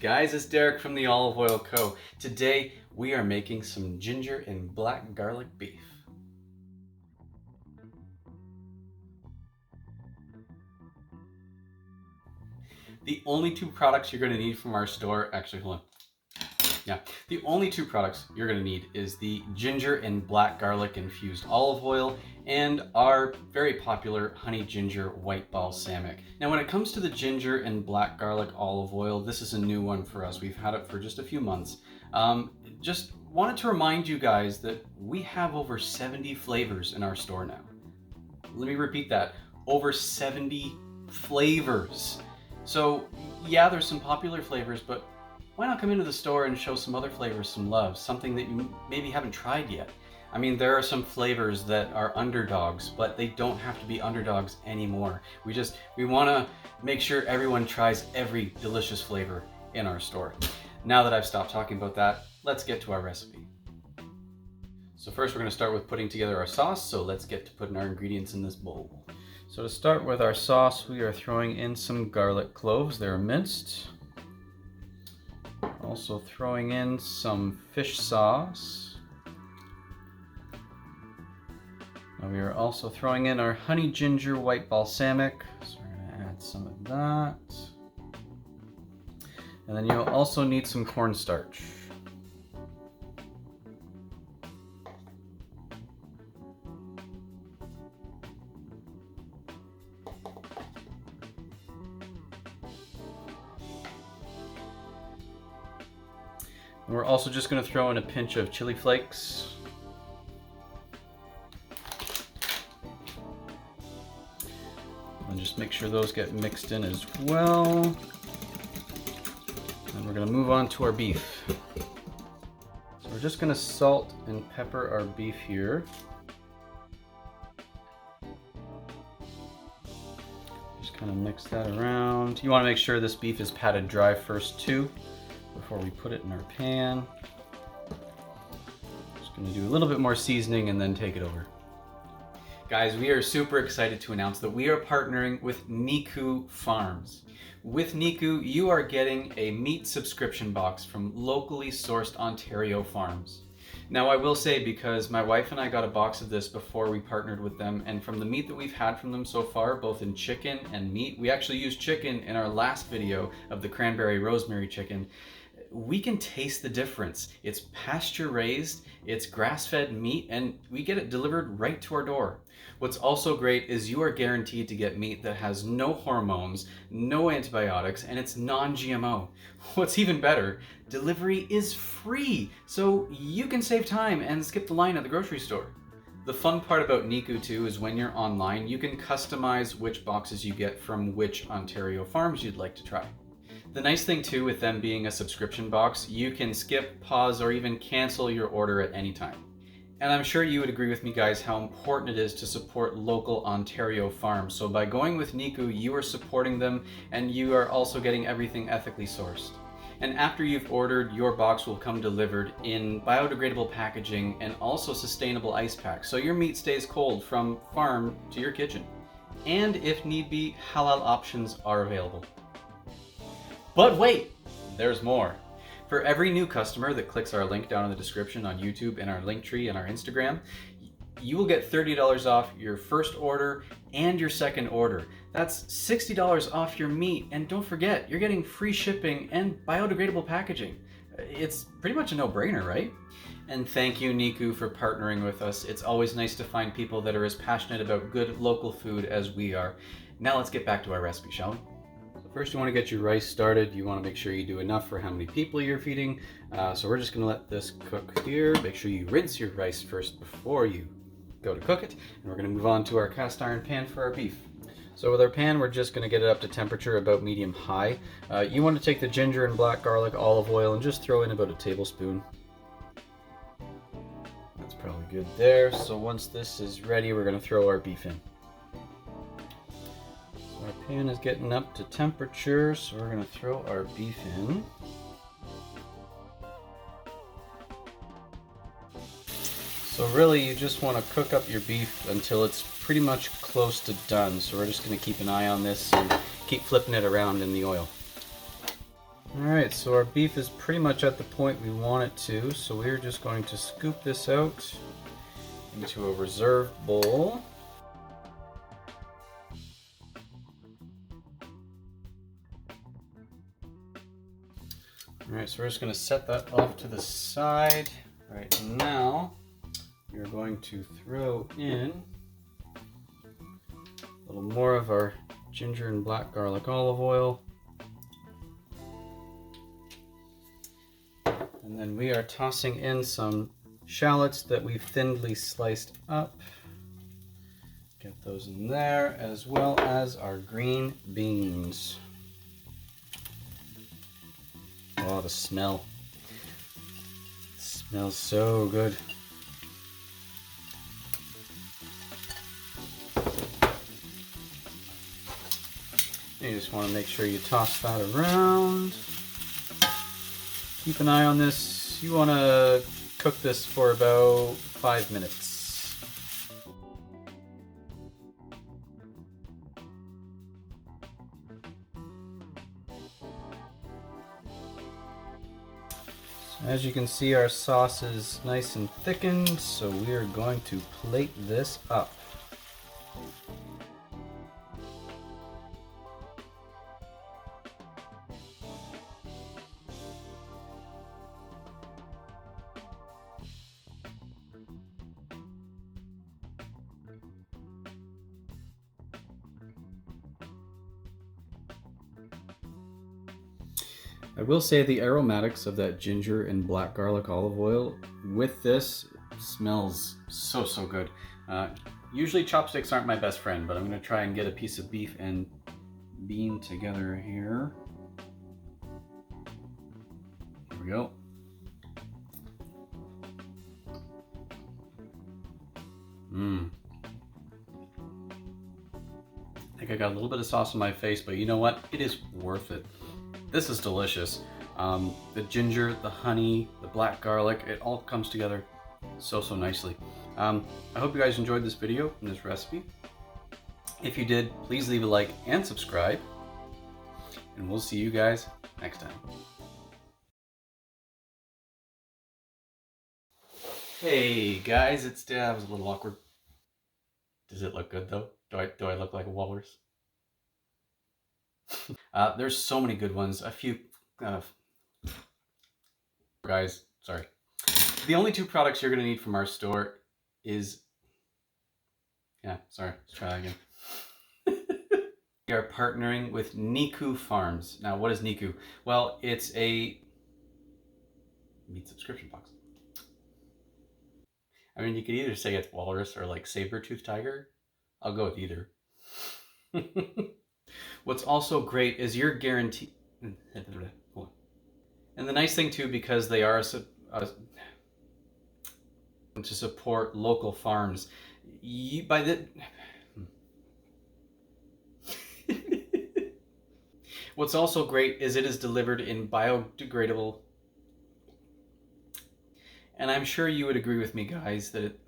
guys, it's Derek from the Olive Oil Co. Today we are making some ginger and black garlic beef. The only two products you're going to need from our store, actually hold on. Yeah, the only two products you're going to need is the ginger and black garlic infused olive oil and our very popular Honey-Ginger White Balsamic. Now when it comes to the ginger and black garlic olive oil, this is a new one for us. We've had it for just a few months. Just wanted to remind you guys that we have over 70 flavors in our store now. Let me repeat that, over 70 flavors. So yeah, there's some popular flavors, but why not come into the store and show some other flavors some love, something that you maybe haven't tried yet? I mean, there are some flavors that are underdogs, but they don't have to be underdogs anymore. We want to make sure everyone tries every delicious flavor in our store. Now that I've stopped talking about that, let's get to our recipe. So first we're going to start with putting together our sauce, so let's get to putting our ingredients in this bowl. So to start with our sauce, we are throwing in some garlic cloves. They're minced. Also throwing in some fish sauce. Now we are also throwing in our Honey-Ginger White Balsamic. So we're going to add some of that. And then you'll also need some cornstarch. And we're also just going to throw in a pinch of chili flakes. And just make sure those get mixed in as well. And we're going to move on to our beef. So we're just going to salt and pepper our beef here. Just kind of mix that around. You want to make sure this beef is patted dry first too, before we put it in our pan. Just gonna do a little bit more seasoning and then take it over. Guys, we are super excited to announce that we are partnering with Niku Farms. With Niku, you are getting a meat subscription box from locally sourced Ontario farms. Now I will say, because my wife and I got a box of this before we partnered with them, and from the meat that we've had from them so far, both in chicken and meat, we actually used chicken in our last video of the cranberry rosemary chicken, we can taste the difference. It's pasture raised, it's grass-fed meat, and we get it delivered right to our door. What's also great is you are guaranteed to get meat that has no hormones, no antibiotics, and it's non-GMO. What's even better, delivery is free, so you can save time and skip the line at the grocery store. The fun part about Niku too is when you're online, you can customize which boxes you get from which Ontario farms you'd like to try. The nice thing too with them being a subscription box, you can skip, pause, or even cancel your order at any time. And I'm sure you would agree with me guys how important it is to support local Ontario farms. So by going with Niku, you are supporting them and you are also getting everything ethically sourced. And after you've ordered, your box will come delivered in biodegradable packaging and also sustainable ice packs. So your meat stays cold from farm to your kitchen. And if need be, halal options are available. But wait, there's more. For every new customer that clicks our link down in the description on YouTube and our link tree and our Instagram, you will get $30 off your first order and your second order. That's $60 off your meat, and don't forget, you're getting free shipping and biodegradable packaging. It's pretty much a no-brainer, right? And thank you, Niku, for partnering with us. It's always nice to find people that are as passionate about good local food as we are. Now let's get back to our recipe, shall we? First, you want to get your rice started. You want to make sure you do enough for how many people you're feeding. So we're just going to let this cook here. Make sure you rinse your rice first before you go to cook it. And we're going to move on to our cast iron pan for our beef. So with our pan, we're just going to get it up to temperature about medium high. You want to take the ginger and black garlic olive oil and just throw in about a tablespoon. That's probably good there. So once this is ready, we're going to throw our beef in. Our pan is getting up to temperature, so we're going to throw our beef in. So really you just want to cook up your beef until it's pretty much close to done. So we're just going to keep an eye on this and keep flipping it around in the oil. Alright, so our beef is pretty much at the point we want it to, so we're just going to scoop this out into a reserved bowl. Alright, so we're just going to set that off to the side. Right now, we're going to throw in a little more of our ginger and black garlic olive oil. And then we are tossing in some shallots that we've thinly sliced up. Get those in there, as well as our green beans. Oh, the smell. It smells so good. You just want to make sure you toss that around. Keep an eye on this. You want to cook this for about 5 minutes. As you can see, our sauce is nice and thickened, so we are going to plate this up. I will say the aromatics of that ginger and black garlic olive oil with this smells so good. Usually chopsticks aren't my best friend, but I'm going to try and get a piece of beef and bean together here. Here we go. I think I got a little bit of sauce on my face, but you know what? It is worth it. This is delicious. The ginger, the honey, the black garlic, it all comes together so nicely. I hope you guys enjoyed this video and this recipe. If you did, please leave a like and subscribe. And we'll see you guys next time. Hey guys, it's Dad. That was a little awkward. Does it look good though? Do I look like a walrus? There's so many good ones. A few guys, sorry. The only two products you're gonna need from our store is let's try that again. We are partnering with Niku Farms. Now, what is Niku? Well, it's a meat subscription box. I mean, you could either say it's walrus or like saber-toothed tiger. I'll go with either. What's also great is you're guaranteed. And the nice thing too, because they are to support local farms. What's also great is it is delivered in biodegradable. And I'm sure you would agree with me, guys, that it